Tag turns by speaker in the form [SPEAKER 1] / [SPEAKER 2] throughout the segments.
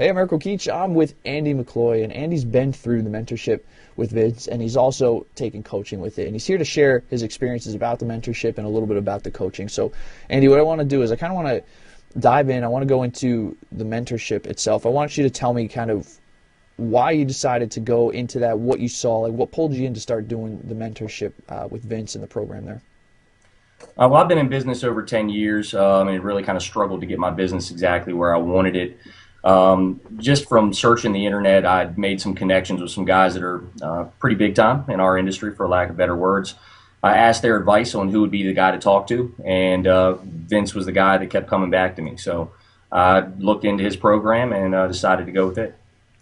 [SPEAKER 1] Hey, I'm Eric O'Keefe. I'm with Andy McCloy, and Andy's been through the mentorship with Vince, and he's also taken coaching with it. And he's here to share his experiences about the mentorship and a little bit about the coaching. So, Andy, what I want to do is I kind of want to dive in. I want to go into the mentorship itself. I want you to tell me kind of why you decided to go into that, what you saw, like what pulled you in to start doing the mentorship with Vince and the program there.
[SPEAKER 2] Well, I've been in business over 10 years, and it really kind of struggled to get my business exactly where I wanted it. Just from searching the internet, I'd made some connections with some guys that are pretty big time in our industry, for lack of better words. I asked their advice on who would be the guy to talk to, and Vince was the guy that kept coming back to me. So I looked into his program and decided to go with it.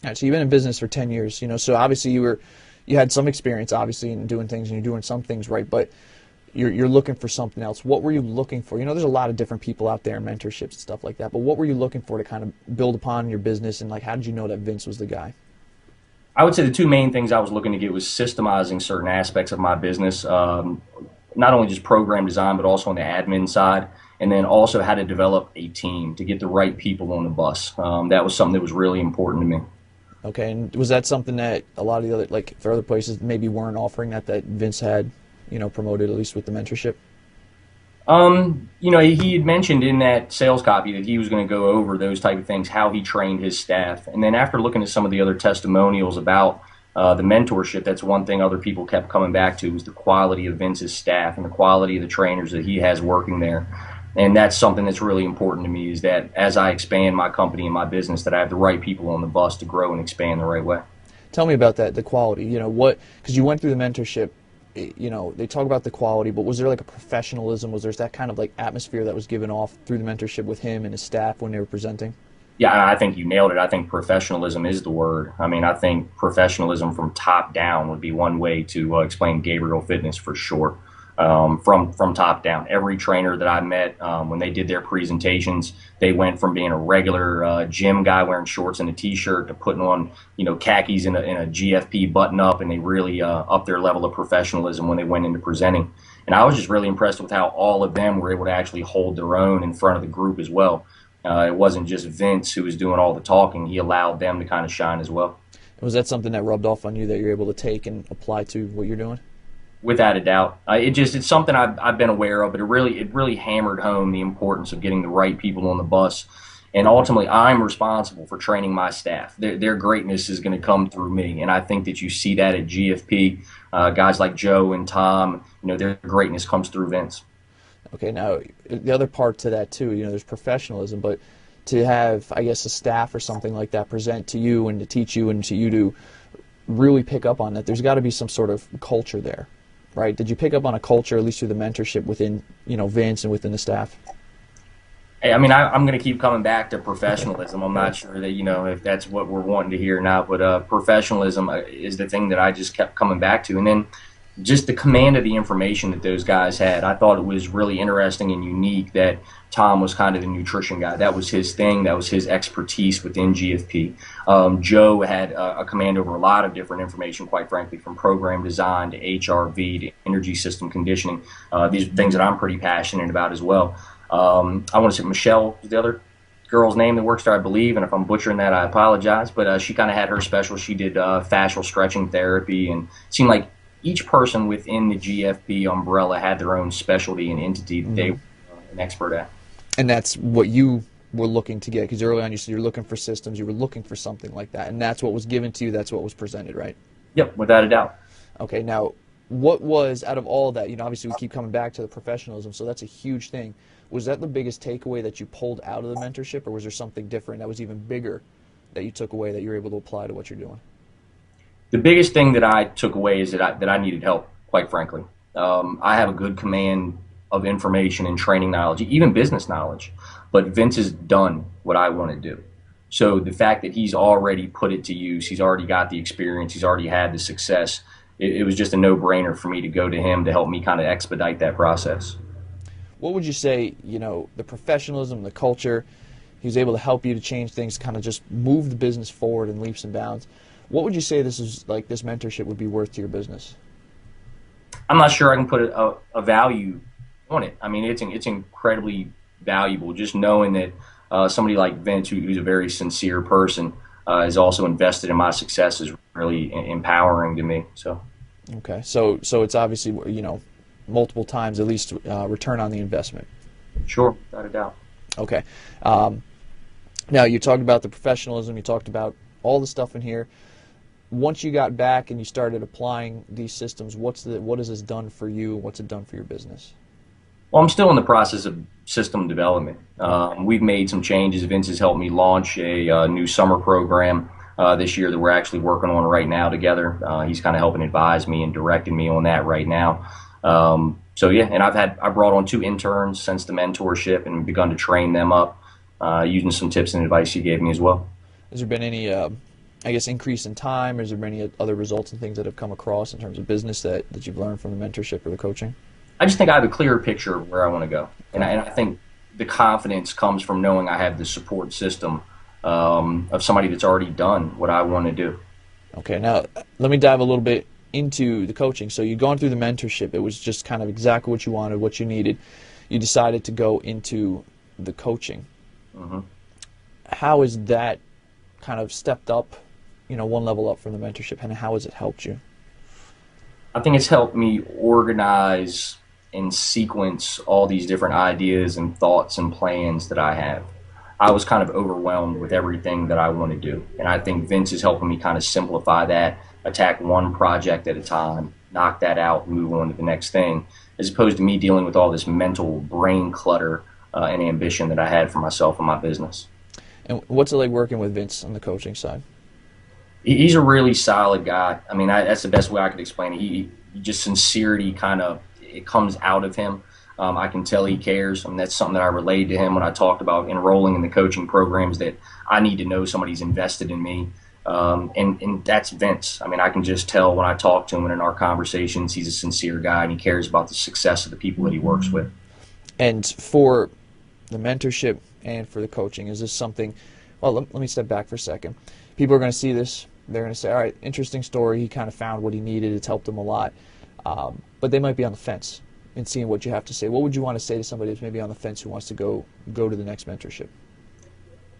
[SPEAKER 1] All right, so you've been in business for 10 years, so obviously you had some experience, obviously, in doing things, and you're doing some things right, but you're looking for something else. What were you looking for? There's a lot of different people out there in mentorships and stuff like that, but what were you looking for to kind of build upon your business, and like how did you know that Vince was the guy?
[SPEAKER 2] I would say the two main things I was looking to get was systemizing certain aspects of my business, not only just program design, but also on the admin side, and then also how to develop a team to get the right people on the bus. That was something that was really important to me.
[SPEAKER 1] Okay, and was that something that a lot of the other, like for other places, maybe weren't offering that Vince had, promoted, at least with the mentorship?
[SPEAKER 2] He had mentioned in that sales copy that he was going to go over those type of things, how he trained his staff. And then after looking at some of the other testimonials about the mentorship, that's one thing other people kept coming back to was the quality of Vince's staff and the quality of the trainers that he has working there. And that's something that's really important to me, is that as I expand my company and my business, that I have the right people on the bus to grow and expand the right way.
[SPEAKER 1] Tell me about that, the quality. Because you went through the mentorship, they talk about the quality, but was there like a professionalism? Was there that kind of like atmosphere that was given off through the mentorship with him and his staff when they were presenting?
[SPEAKER 2] Yeah, I think you nailed it. I think professionalism is the word. I mean, I think professionalism from top down would be one way to explain Gabriele Fitness for sure. From top down, every trainer that I met, when they did their presentations, they went from being a regular gym guy wearing shorts and a t-shirt to putting on, khakis and a GFP button up, and they really upped their level of professionalism when they went into presenting. And I was just really impressed with how all of them were able to actually hold their own in front of the group as well. It wasn't just Vince who was doing all the talking. He allowed them to kind of shine as well.
[SPEAKER 1] Was that something that rubbed off on you that you're able to take and apply to what you're doing?
[SPEAKER 2] Without a doubt, it's something I've been aware of, but it really hammered home the importance of getting the right people on the bus, and ultimately I'm responsible for training my staff. Their greatness is going to come through me, and I think that you see that at GFP. Guys like Joe and Tom, their greatness comes through Vince.
[SPEAKER 1] Okay, now the other part to that too, there's professionalism, but to have, I guess, a staff or something like that present to you and to teach you and to you to really pick up on that, there's got to be some sort of culture there. Right? Did you pick up on a culture, at least through the mentorship within, Vince and within the staff?
[SPEAKER 2] Hey, I mean, I'm going to keep coming back to professionalism. I'm not sure that, if that's what we're wanting to hear now, but professionalism is the thing that I just kept coming back to. And then just the command of the information that those guys had. I thought it was really interesting and unique that Tom was kind of the nutrition guy. That was his thing. That was his expertise within GFP. Joe had a command over a lot of different information, quite frankly, from program design to HRV to energy system conditioning. These are things that I'm pretty passionate about as well. I want to say Michelle is the other girl's name that works there, I believe, and if I'm butchering that, I apologize. But she kind of had her special. She did fascial stretching therapy, and it seemed like each person within the GFP umbrella had their own specialty and entity that they were an expert at.
[SPEAKER 1] And that's what you were looking to get, because early on you said you're looking for systems, you were looking for something like that, and that's what was given to you, that's what was presented, right?
[SPEAKER 2] Yep, without a doubt.
[SPEAKER 1] Okay, now, what was, out of all that, obviously we keep coming back to the professionalism, so that's a huge thing. Was that the biggest takeaway that you pulled out of the mentorship, or was there something different that was even bigger that you took away that you're able to apply to what you're doing?
[SPEAKER 2] The biggest thing that I took away is that I needed help, quite frankly. I have a good command of information and training knowledge, even business knowledge, but Vince has done what I want to do. So the fact that he's already put it to use, he's already got the experience, he's already had the success, it was just a no-brainer for me to go to him to help me kind of expedite that process.
[SPEAKER 1] What would you say, the professionalism, the culture, he was able to help you to change things, kind of just move the business forward in leaps and bounds. What would you say this mentorship would be worth to your business?
[SPEAKER 2] I'm not sure I can put a value on it. I mean, it's incredibly valuable just knowing that somebody like Vince, who's a very sincere person, is also invested in my success, is really empowering to me. So.
[SPEAKER 1] Okay, so it's obviously, multiple times at least return on the investment.
[SPEAKER 2] Sure, without a doubt.
[SPEAKER 1] Okay. Now you talked about the professionalism. You talked about all the stuff in here. Once you got back and you started applying these systems, what has this done for you? What's it done for your business?
[SPEAKER 2] Well, I'm still in the process of system development. We've made some changes. Vince has helped me launch a new summer program this year that we're actually working on right now together. He's kind of helping advise me and directing me on that right now. So yeah, and I brought on 2 interns since the mentorship and begun to train them up using some tips and advice he gave me as well.
[SPEAKER 1] Has there been any, increase in time? Or has there been any other results and things that have come across in terms of business that you've learned from the mentorship or the coaching?
[SPEAKER 2] I just think I have a clearer picture of where I want to go. And I think the confidence comes from knowing I have the support system of somebody that's already done what I want to do.
[SPEAKER 1] Okay, now let me dive a little bit into the coaching. So you'd gone through the mentorship. It was just kind of exactly what you wanted, what you needed. You decided to go into the coaching.
[SPEAKER 2] Mm-hmm.
[SPEAKER 1] How has that kind of stepped up, one level up from the mentorship, and how has it helped you?
[SPEAKER 2] I think it's helped me organize and sequence all these different ideas and thoughts and plans that I have. I was kind of overwhelmed with everything that I want to do. And I think Vince is helping me kind of simplify that, attack one project at a time, knock that out, and move on to the next thing, as opposed to me dealing with all this mental brain clutter and ambition that I had for myself and my business.
[SPEAKER 1] And what's it like working with Vince on the coaching side?
[SPEAKER 2] He's a really solid guy. I mean, that's the best way I could explain it. He just sincerity it comes out of him. I can tell he cares. I mean, that's something that I relayed to him when I talked about enrolling in the coaching programs, that I need to know somebody's invested in me. And that's Vince. I mean, I can just tell when I talk to him and in our conversations, he's a sincere guy and he cares about the success of the people that he works with.
[SPEAKER 1] And for the mentorship and for the coaching, is this something, well, let me step back for a second. People are going to see this. They're going to say, all right, interesting story. He kind of found what he needed. It's helped him a lot. But they might be on the fence and seeing what you have to say. What would you want to say to somebody who's maybe on the fence who wants to go to the next mentorship?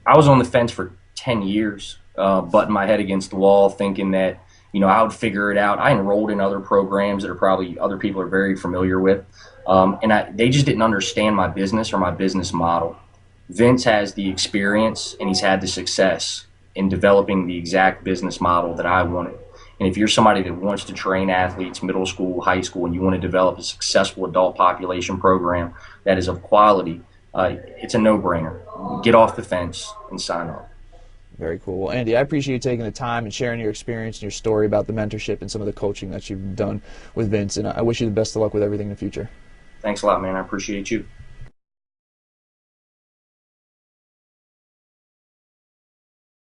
[SPEAKER 2] I was on the fence for 10 years, butting my head against the wall, thinking that, I would figure it out. I enrolled in other programs that are probably other people are very familiar with. And they just didn't understand my business or my business model. Vince has the experience and he's had the success in developing the exact business model that I wanted. And if you're somebody that wants to train athletes, middle school, high school, and you want to develop a successful adult population program that is of quality, it's a no-brainer. Get off the fence and sign up.
[SPEAKER 1] Very cool. Well, Andy, I appreciate you taking the time and sharing your experience and your story about the mentorship and some of the coaching that you've done with Vince. And I wish you the best of luck with everything in the future.
[SPEAKER 2] Thanks a lot, man. I appreciate you.